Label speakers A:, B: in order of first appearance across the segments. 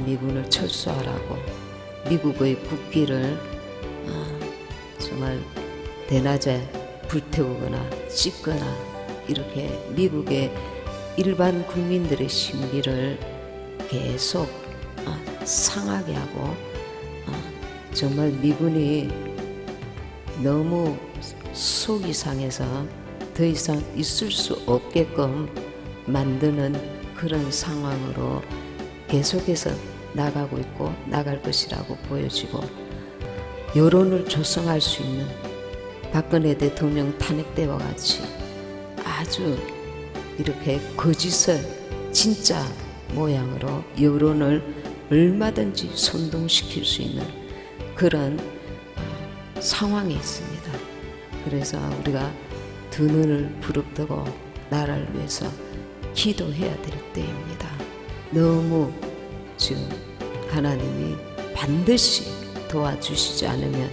A: 소련 미군을 철수하라고 미국의 국기를 정말 대낮에 불태우거나 찢거나 이렇게 미국의 일반 국민들의 심기를 계속 상하게 하고 정말 미군이 너무 속이 상해서 더 이상 있을 수 없게끔 만드는 그런 상황으로 계속해서 나가고 있고 나갈 것이라고 보여지고, 여론을 조성할 수 있는 박근혜 대통령 탄핵 때와 같이 아주 이렇게 거짓을 진짜 모양으로 여론을 얼마든지 선동시킬 수 있는 그런 상황에 있습니다. 그래서 우리가 두 눈을 부릅뜨고 나라를 위해서 기도해야 될 때입니다. 너무 지금 하나님이 반드시 도와주시지 않으면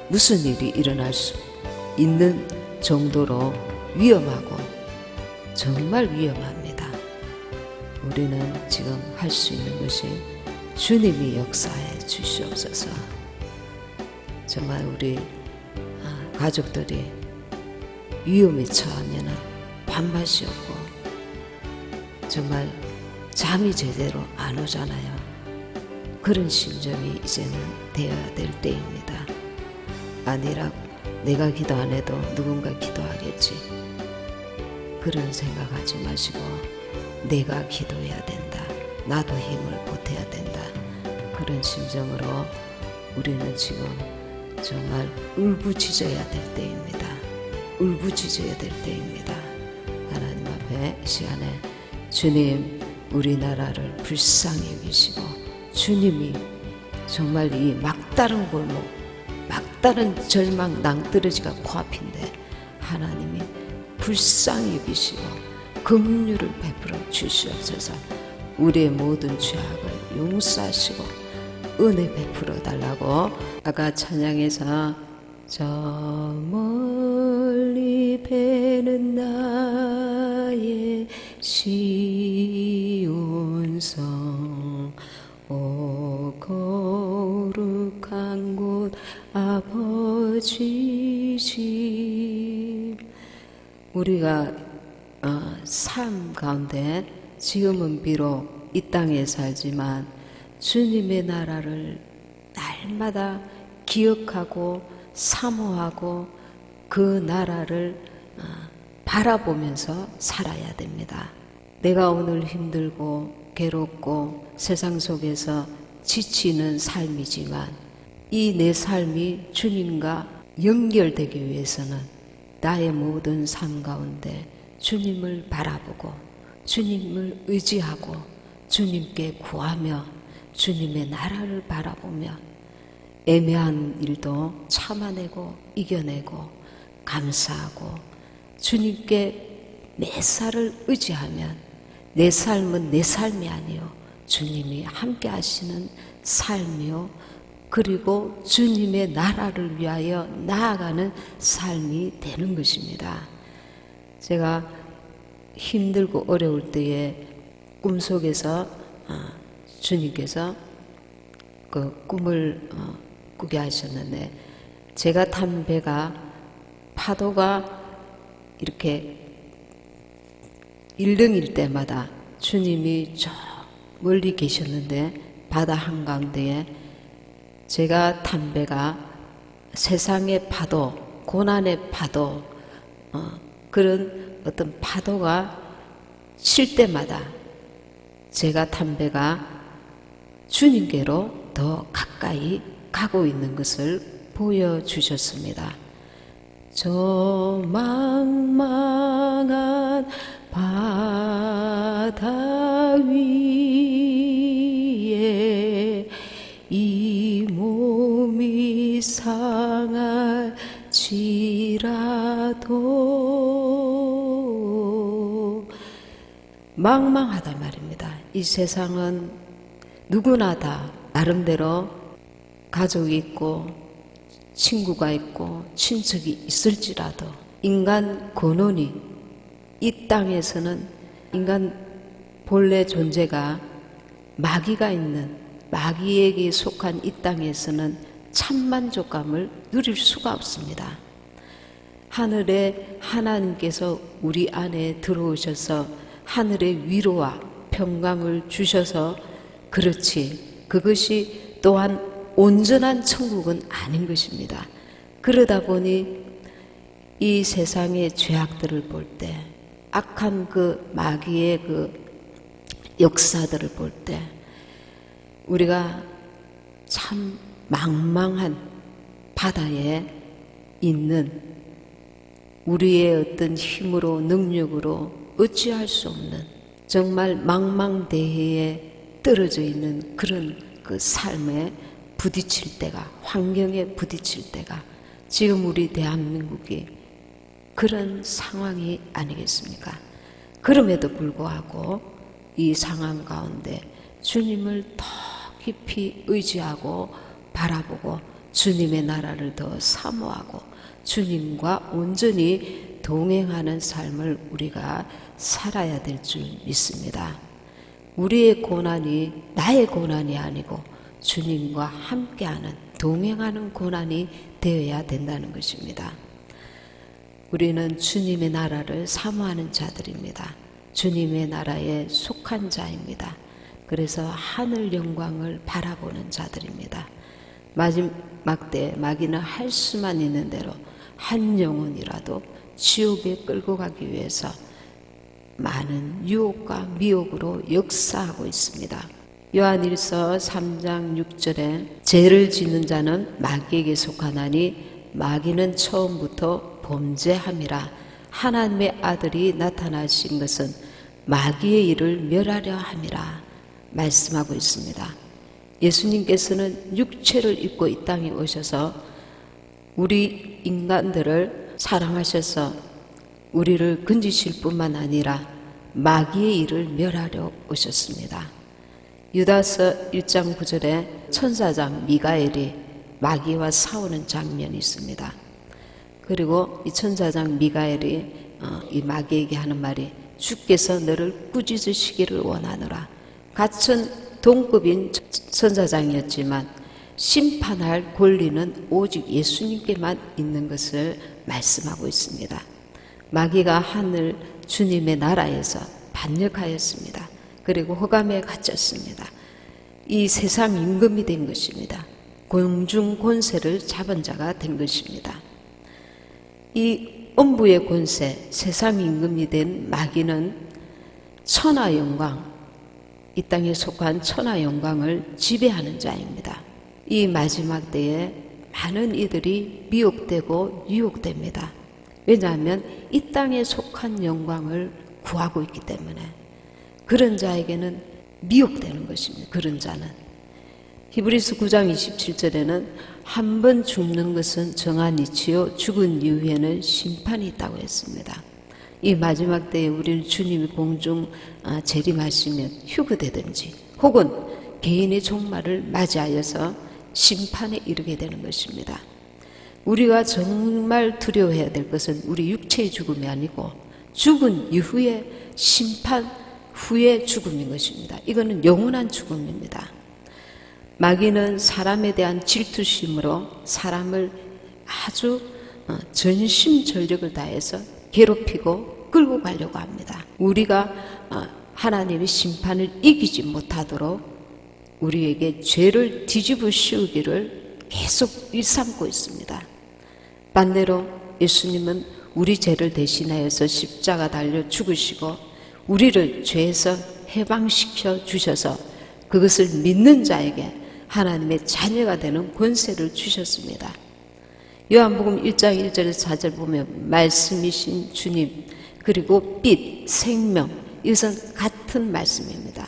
A: 무슨 일이 일어날 수 있는 정도로 위험하고 정말 위험합니다. 우리는 지금 할 수 있는 것이 주님이 역사해 주시옵소서. 정말 우리 가족들이 위험에 처하면 밥맛이 없고 정말 잠이 제대로 안 오잖아요. 그런 심정이 이제는 되어야 될 때입니다. 아니라 내가 기도 안 해도 누군가 기도하겠지, 그런 생각하지 마시고 내가 기도해야 된다, 나도 힘을 보태야 된다, 그런 심정으로 우리는 지금 정말 울부짖어야 될 때입니다. 울부짖어야 될 때입니다. 하나님 앞에 이 시간에 주님, 우리나라를 불쌍히 여기시고, 주님이 정말 이 막다른 골목, 막다른 절망 낭떠러지가 코앞인데 하나님이 불쌍히 여기시고 긍휼을 베풀어 주시옵소서. 우리의 모든 죄악을 용서하시고 은혜 베풀어 달라고 아까 찬양에서 저 멀리 배는 나의 시온성, 오 거룩한 곳 아버지 집. 우리가 삶 가운데 지금은 비록 이 땅에 살지만 주님의 나라를 날마다 기억하고 사모하고 그 나라를 바라보면서 살아야 됩니다. 내가 오늘 힘들고 괴롭고 세상 속에서 지치는 삶이지만 이 내 삶이 주님과 연결되기 위해서는 나의 모든 삶 가운데 주님을 바라보고 주님을 의지하고 주님께 구하며 주님의 나라를 바라보며 애매한 일도 참아내고 이겨내고 감사하고 주님께 매사를 의지하면 내 삶은 내 삶이 아니요 주님이 함께 하시는 삶이요, 그리고 주님의 나라를 위하여 나아가는 삶이 되는 것입니다. 제가 힘들고 어려울 때에 꿈속에서 주님께서 그 꿈을 꾸게 하셨는데, 제가 탄 배가 파도가 이렇게 일릉일 때마다 주님이 저 멀리 계셨는데 바다 한가운데에 제가 탄 배가 세상의 파도, 고난의 파도, 그런 어떤 파도가 칠 때마다 제가 탄 배가 주님께로 더 가까이 가고 있는 것을 보여주셨습니다. 저 망망한 바다 위에 이 몸이 상할지라도 망망하다 말입니다. 이 세상은 누구나 다 나름대로 가족이 있고 친구가 있고 친척이 있을지라도 인간 근원이 이 땅에서는 인간 본래 존재가 마귀가 있는, 마귀에게 속한 이 땅에서는 참 만족감을 누릴 수가 없습니다. 하늘에 하나님께서 우리 안에 들어오셔서 하늘의 위로와 평강을 주셔서 그렇지, 그것이 또한 온전한 천국은 아닌 것입니다. 그러다 보니 이 세상의 죄악들을 볼 때, 악한 그 마귀의 그 역사들을 볼 때 우리가 참 망망한 바다에 있는, 우리의 어떤 힘으로 능력으로 어찌할 수 없는 정말 망망대해에 떨어져 있는 그런 그 삶에 부딪힐 때가, 환경에 부딪힐 때가 지금 우리 대한민국이 그런 상황이 아니겠습니까? 그럼에도 불구하고 이 상황 가운데 주님을 더 깊이 의지하고 바라보고 주님의 나라를 더 사모하고 주님과 온전히 동행하는 삶을 우리가 살아야 될 줄 믿습니다. 우리의 고난이 나의 고난이 아니고 주님과 함께하는, 동행하는 고난이 되어야 된다는 것입니다. 우리는 주님의 나라를 사모하는 자들입니다. 주님의 나라에 속한 자입니다. 그래서 하늘 영광을 바라보는 자들입니다. 마지막 때 마귀는 할 수만 있는 대로 한 영혼이라도 지옥에 끌고 가기 위해서 많은 유혹과 미혹으로 역사하고 있습니다. 요한일서 3장 6절에 죄를 짓는 자는 마귀에게 속하나니 마귀는 처음부터 범죄함이라. 하나님의 아들이 나타나신 것은 마귀의 일을 멸하려 함이라 말씀하고 있습니다. 예수님께서는 육체를 입고 이 땅에 오셔서 우리 인간들을 사랑하셔서 우리를 건지실 뿐만 아니라 마귀의 일을 멸하려 오셨습니다. 유다서 1장 9절에 천사장 미가엘이 마귀와 싸우는 장면이 있습니다. 그리고 이 천사장 미가엘이 이 마귀에게 하는 말이 주께서 너를 꾸짖으시기를 원하노라. 같은 동급인 천사장이었지만 심판할 권리는 오직 예수님께만 있는 것을 말씀하고 있습니다. 마귀가 하늘 주님의 나라에서 반역하였습니다. 그리고 흑암에 갇혔습니다. 이 세상 임금이 된 것입니다. 공중 권세를 잡은 자가 된 것입니다. 이 음부의 권세, 세상 임금이 된 마귀는 천하 영광, 이 땅에 속한 천하 영광을 지배하는 자입니다. 이 마지막 때에 많은 이들이 미혹되고 유혹됩니다. 왜냐하면 이 땅에 속한 영광을 구하고 있기 때문에 그런 자에게는 미혹되는 것입니다. 그런 자는. 히브리서 9장 27절에는 한 번 죽는 것은 정한 이치요 죽은 이후에는 심판이 있다고 했습니다. 이 마지막 때에 우리는 주님이 공중 재림하시면 휴거되든지 혹은 개인의 종말을 맞이하여서 심판에 이르게 되는 것입니다. 우리가 정말 두려워해야 될 것은 우리 육체의 죽음이 아니고 죽은 이후에 심판 후의 죽음인 것입니다. 이거는 영원한 죽음입니다. 마귀는 사람에 대한 질투심으로 사람을 아주 전심전력을 다해서 괴롭히고 끌고 가려고 합니다. 우리가 하나님의 심판을 이기지 못하도록 우리에게 죄를 뒤집어 씌우기를 계속 일삼고 있습니다. 반대로 예수님은 우리 죄를 대신하여서 십자가 달려 죽으시고 우리를 죄에서 해방시켜 주셔서 그것을 믿는 자에게 하나님의 자녀가 되는 권세를 주셨습니다. 요한복음 1장 1절에서 4절 보면 말씀이신 주님 그리고 빛, 생명, 이것은 같은 말씀입니다.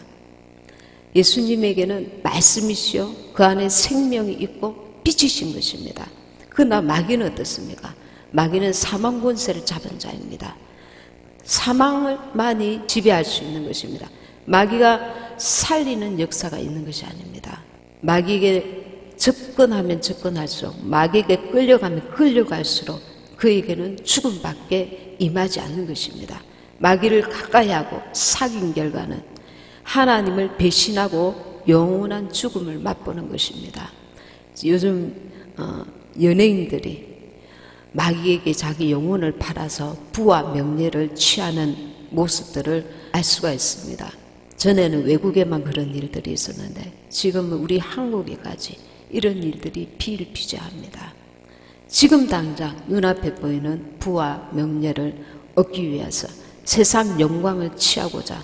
A: 예수님에게는 말씀이시요 그 안에 생명이 있고 빛이신 것입니다. 그러나 마귀는 어떻습니까? 마귀는 사망 권세를 잡은 자입니다. 사망을만이 지배할 수 있는 것입니다. 마귀가 살리는 역사가 있는 것이 아닙니다. 마귀에게 접근하면 접근할수록 마귀에게 끌려가면 끌려갈수록 그에게는 죽음밖에 임하지 않는 것입니다. 마귀를 가까이 하고 사귄 결과는 하나님을 배신하고 영원한 죽음을 맛보는 것입니다. 요즘 연예인들이 마귀에게 자기 영혼을 팔아서 부와 명예를 취하는 모습들을 알 수가 있습니다. 전에는 외국에만 그런 일들이 있었는데 지금은 우리 한국에까지 이런 일들이 비일비재합니다. 지금 당장 눈앞에 보이는 부와 명예를 얻기 위해서 세상 영광을 취하고자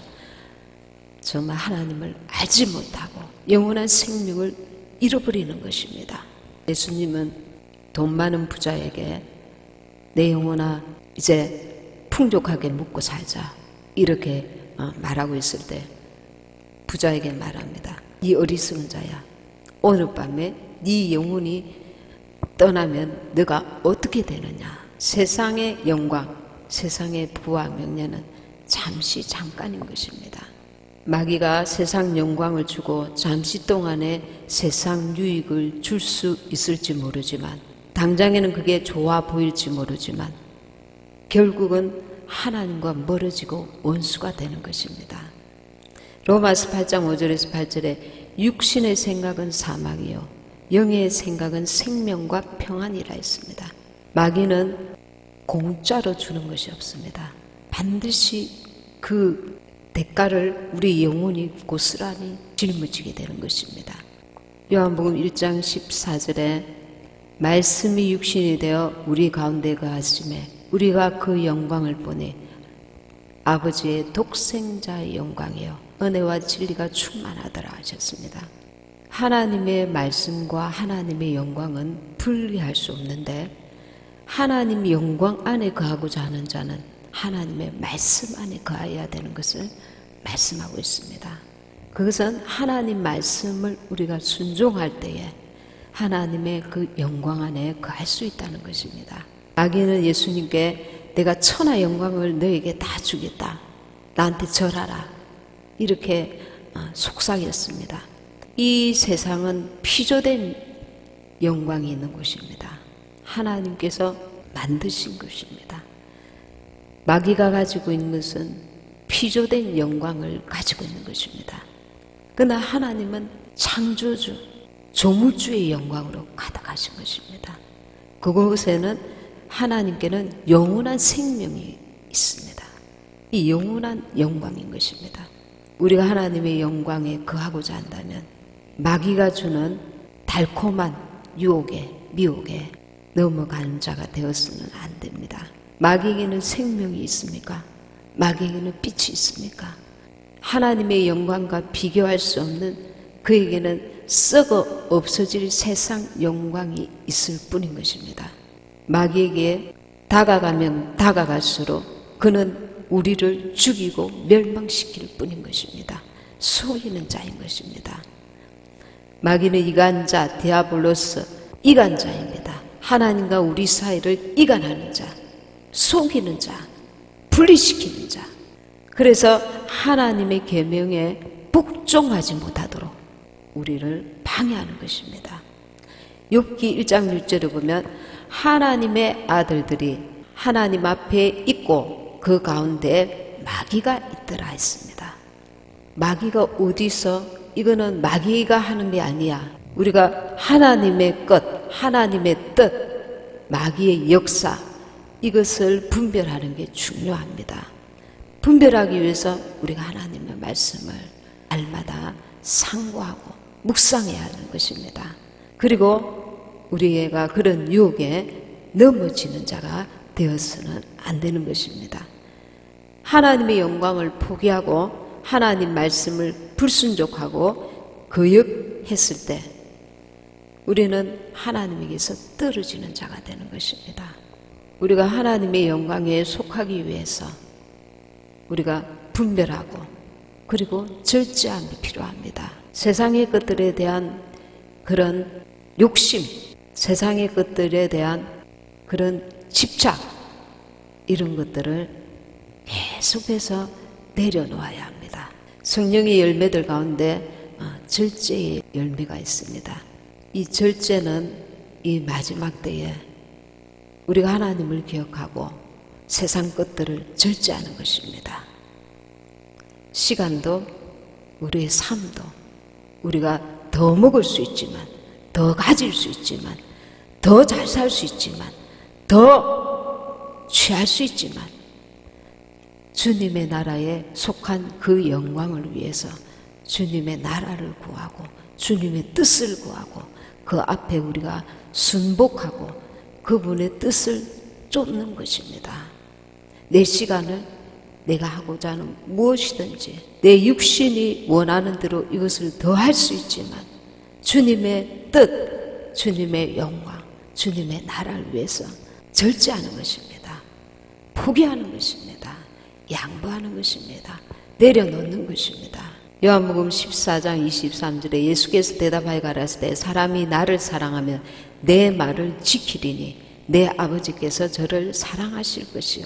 A: 정말 하나님을 알지 못하고 영원한 생명을 잃어버리는 것입니다. 예수님은 돈 많은 부자에게 내 영혼아 이제 풍족하게 묵고 살자 이렇게 말하고 있을 때 부자에게 말합니다. 네 어리석은 자야, 오늘 밤에 네 영혼이 떠나면 너가 어떻게 되느냐. 세상의 영광, 세상의 부와 명예는 잠시 잠깐인 것입니다. 마귀가 세상 영광을 주고 잠시 동안에 세상 유익을 줄 수 있을지 모르지만, 당장에는 그게 좋아 보일지 모르지만 결국은 하나님과 멀어지고 원수가 되는 것입니다. 로마서 8장 5절에서 8절에 육신의 생각은 사망이요 영의 생각은 생명과 평안이라 했습니다. 마귀는 공짜로 주는 것이 없습니다. 반드시 그 대가를 우리 영혼이 고스란히 짊어지게 되는 것입니다. 요한복음 1장 14절에 말씀이 육신이 되어 우리 가운데 거하심에 우리가 그 영광을 보니 아버지의 독생자의 영광이요 은혜와 진리가 충만하더라 하셨습니다. 하나님의 말씀과 하나님의 영광은 분리할 수 없는데, 하나님의 영광 안에 거하고자 하는 자는 하나님의 말씀 안에 거해야 되는 것을 말씀하고 있습니다. 그것은 하나님 말씀을 우리가 순종할 때에 하나님의 그 영광 안에 거할 수 있다는 것입니다. 마귀는 예수님께 내가 천하 영광을 너에게 다 주겠다, 나한테 절하라, 이렇게 속삭였습니다. 이 세상은 피조된 영광이 있는 곳입니다. 하나님께서 만드신 것입니다. 마귀가 가지고 있는 것은 피조된 영광을 가지고 있는 것입니다. 그러나 하나님은 창조주, 조물주의 영광으로 가득하신 것입니다. 그곳에는 하나님께는 영원한 생명이 있습니다. 이 영원한 영광인 것입니다. 우리가 하나님의 영광에 거하고자 한다면 마귀가 주는 달콤한 유혹에, 미혹에 넘어가는 자가 되었으면 안 됩니다. 마귀에게는 생명이 있습니까? 마귀에게는 빛이 있습니까? 하나님의 영광과 비교할 수 없는 그에게는 썩어 없어질 세상 영광이 있을 뿐인 것입니다. 마귀에게 다가가면 다가갈수록 그는 우리를 죽이고 멸망시킬 뿐인 것입니다. 속이는 자인 것입니다. 마귀는 이간자, 디아블로스, 이간자입니다. 하나님과 우리 사이를 이간하는 자, 속이는 자, 분리시키는 자. 그래서 하나님의 계명에 복종하지 못하도록 우리를 방해하는 것입니다. 욥기 1장 6절에 보면 하나님의 아들들이 하나님 앞에 있고 그 가운데 마귀가 있더라 했습니다. 마귀가 어디서, 이거는 마귀가 하는 게 아니야. 우리가 하나님의 것, 하나님의 뜻, 마귀의 역사, 이것을 분별하는 게 중요합니다. 분별하기 위해서 우리가 하나님의 말씀을 날마다 상고하고 묵상해야 하는 것입니다. 그리고 우리가 그런 유혹에 넘어지는 자가 되어서는 안 되는 것입니다. 하나님의 영광을 포기하고 하나님 말씀을 불순종하고 거역했을 때 우리는 하나님에게서 떨어지는 자가 되는 것입니다. 우리가 하나님의 영광에 속하기 위해서 우리가 분별하고 그리고 절제함이 필요합니다. 세상의 것들에 대한 그런 욕심, 세상의 것들에 대한 그런 집착, 이런 것들을 계속해서 내려놓아야 합니다. 성령의 열매들 가운데 절제의 열매가 있습니다. 이 절제는 이 마지막 때에 우리가 하나님을 기억하고 세상 것들을 절제하는 것입니다. 시간도 우리의 삶도 우리가 더 먹을 수 있지만, 더 가질 수 있지만, 더 잘 살 수 있지만, 더 취할 수 있지만, 주님의 나라에 속한 그 영광을 위해서 주님의 나라를 구하고 주님의 뜻을 구하고 그 앞에 우리가 순복하고 그분의 뜻을 쫓는 것입니다. 내 시간을 내가 하고자 하는 무엇이든지 내 육신이 원하는 대로 이것을 더 할 수 있지만 주님의 뜻, 주님의 영광, 주님의 나라를 위해서 절제하는 것입니다. 포기하는 것입니다. 양보하는 것입니다. 내려놓는 것입니다. 요한복음 14장 23절에 예수께서 대답하여 가라사대 사람이 나를 사랑하면 내 말을 지키리니 내 아버지께서 저를 사랑하실 것이요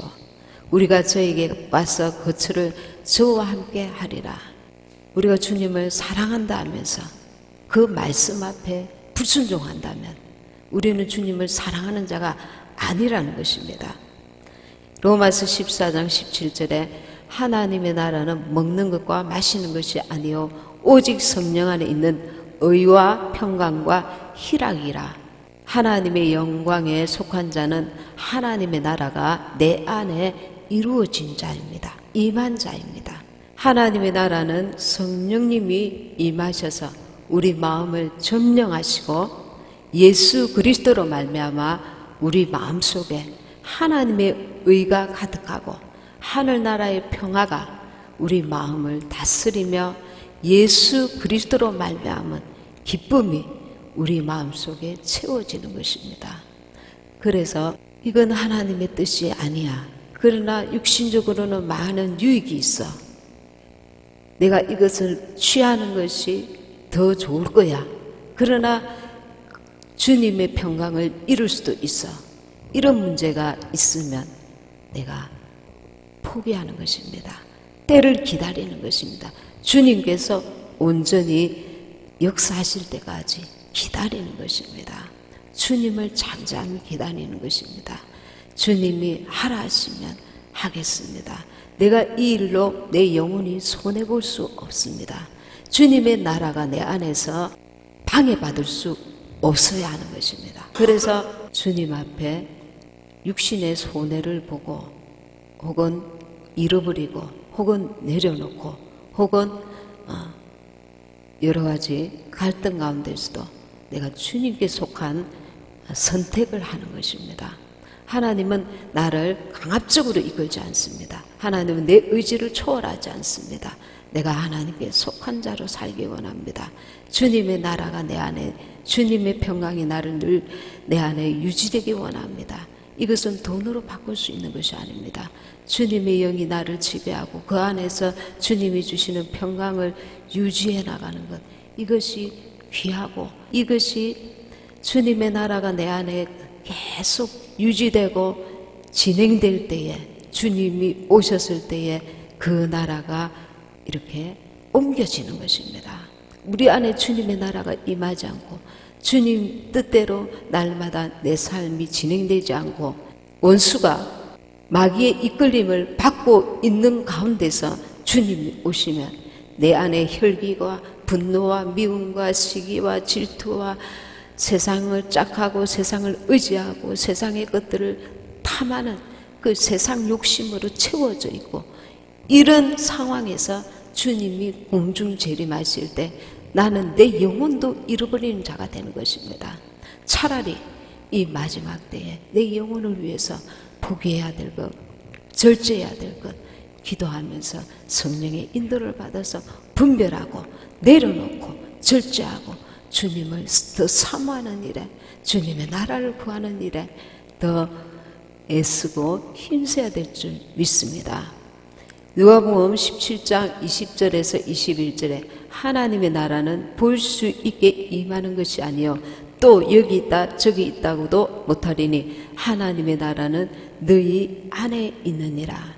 A: 우리가 저에게 와서 거처를 저와 함께 하리라. 우리가 주님을 사랑한다 하면서 그 말씀 앞에 불순종한다면 우리는 주님을 사랑하는 자가 아니라는 것입니다. 로마서 14장 17절에 하나님의 나라는 먹는 것과 마시는 것이 아니요 오직 성령 안에 있는 의와 평강과 희락이라. 하나님의 영광에 속한 자는 하나님의 나라가 내 안에 이루어진 자입니다. 임한 자입니다. 하나님의 나라는 성령님이 임하셔서 우리 마음을 점령하시고 예수 그리스도로 말미암아 우리 마음속에 하나님의 의가 가득하고 하늘나라의 평화가 우리 마음을 다스리며 예수 그리스도로 말미암은 기쁨이 우리 마음속에 채워지는 것입니다. 그래서 이건 하나님의 뜻이 아니야. 그러나 육신적으로는 많은 유익이 있어. 내가 이것을 취하는 것이 더 좋을 거야. 그러나 주님의 평강을 잃을 수도 있어. 이런 문제가 있으면 내가 포기하는 것입니다. 때를 기다리는 것입니다. 주님께서 온전히 역사하실 때까지 기다리는 것입니다. 주님을 잠잠히 기다리는 것입니다. 주님이 하라 하시면 하겠습니다. 내가 이 일로 내 영혼이 손해볼 수 없습니다. 주님의 나라가 내 안에서 방해받을 수 없어야 하는 것입니다. 그래서 주님 앞에 육신의 손해를 보고 혹은 잃어버리고 혹은 내려놓고 혹은 여러 가지 갈등 가운데서도 내가 주님께 속한 선택을 하는 것입니다. 하나님은 나를 강압적으로 이끌지 않습니다. 하나님은 내 의지를 초월하지 않습니다. 내가 하나님께 속한 자로 살기 원합니다. 주님의 나라가 내 안에, 주님의 평강이 나를 늘 내 안에 유지되기 원합니다. 이것은 돈으로 바꿀 수 있는 것이 아닙니다. 주님의 영이 나를 지배하고 그 안에서 주님이 주시는 평강을 유지해 나가는 것, 이것이 귀하고 이것이 주님의 나라가 내 안에 계속 유지되고 진행될 때에, 주님이 오셨을 때에 그 나라가 이렇게 옮겨지는 것입니다. 우리 안에 주님의 나라가 임하지 않고 주님 뜻대로 날마다 내 삶이 진행되지 않고 원수가 마귀의 이끌림을 받고 있는 가운데서 주님이 오시면 내 안에 혈기와 분노와 미움과 시기와 질투와 세상을 짝하고 세상을 의지하고 세상의 것들을 탐하는 그 세상 욕심으로 채워져 있고, 이런 상황에서 주님이 공중 재림하실 때 나는 내 영혼도 잃어버리는 자가 되는 것입니다. 차라리 이 마지막 때에 내 영혼을 위해서 포기해야 될 것, 절제해야 될 것, 기도하면서 성령의 인도를 받아서 분별하고 내려놓고 절제하고 주님을 더 사모하는 일에, 주님의 나라를 구하는 일에 더 애쓰고 힘써야 될 줄 믿습니다. 누가복음 17장 20절에서 21절에 하나님의 나라는 볼 수 있게 임하는 것이 아니요 또 여기 있다 저기 있다고도 못하리니 하나님의 나라는 너희 안에 있느니라.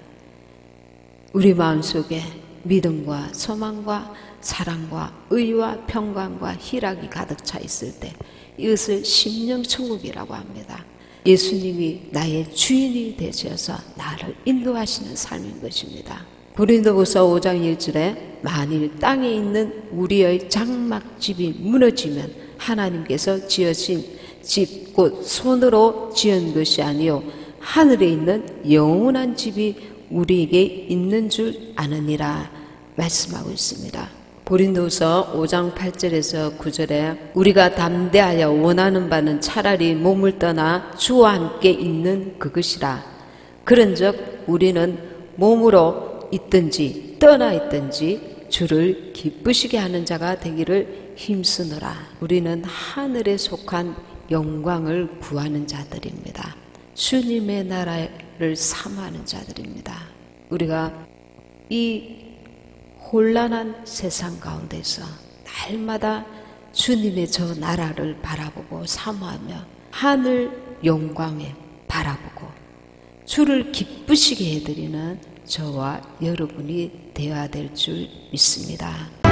A: 우리 마음속에 믿음과 소망과 사랑과 의와 평강과 희락이 가득 차 있을 때 이것을 심령천국이라고 합니다. 예수님이 나의 주인이 되셔서 나를 인도하시는 삶인 것입니다. 고린도후서 5장 1절에 만일 땅에 있는 우리의 장막집이 무너지면 하나님께서 지으신 집 곧 손으로 지은 것이 아니요 하늘에 있는 영원한 집이 우리에게 있는 줄 아느니라 말씀하고 있습니다. 고린도서 5장 8절에서 9절에 우리가 담대하여 원하는 바는 차라리 몸을 떠나 주와 함께 있는 그것이라. 그런즉 우리는 몸으로 있든지 떠나 있든지 주를 기쁘시게 하는 자가 되기를 힘쓰노라. 우리는 하늘에 속한 영광을 구하는 자들입니다. 주님의 나라를 사모하는 자들입니다. 우리가 이 혼란한 세상 가운데서 날마다 주님의 저 나라를 바라보고 사모하며 하늘 영광에 바라보고 주를 기쁘시게 해드리는 저와 여러분이 되어야 될 줄 믿습니다.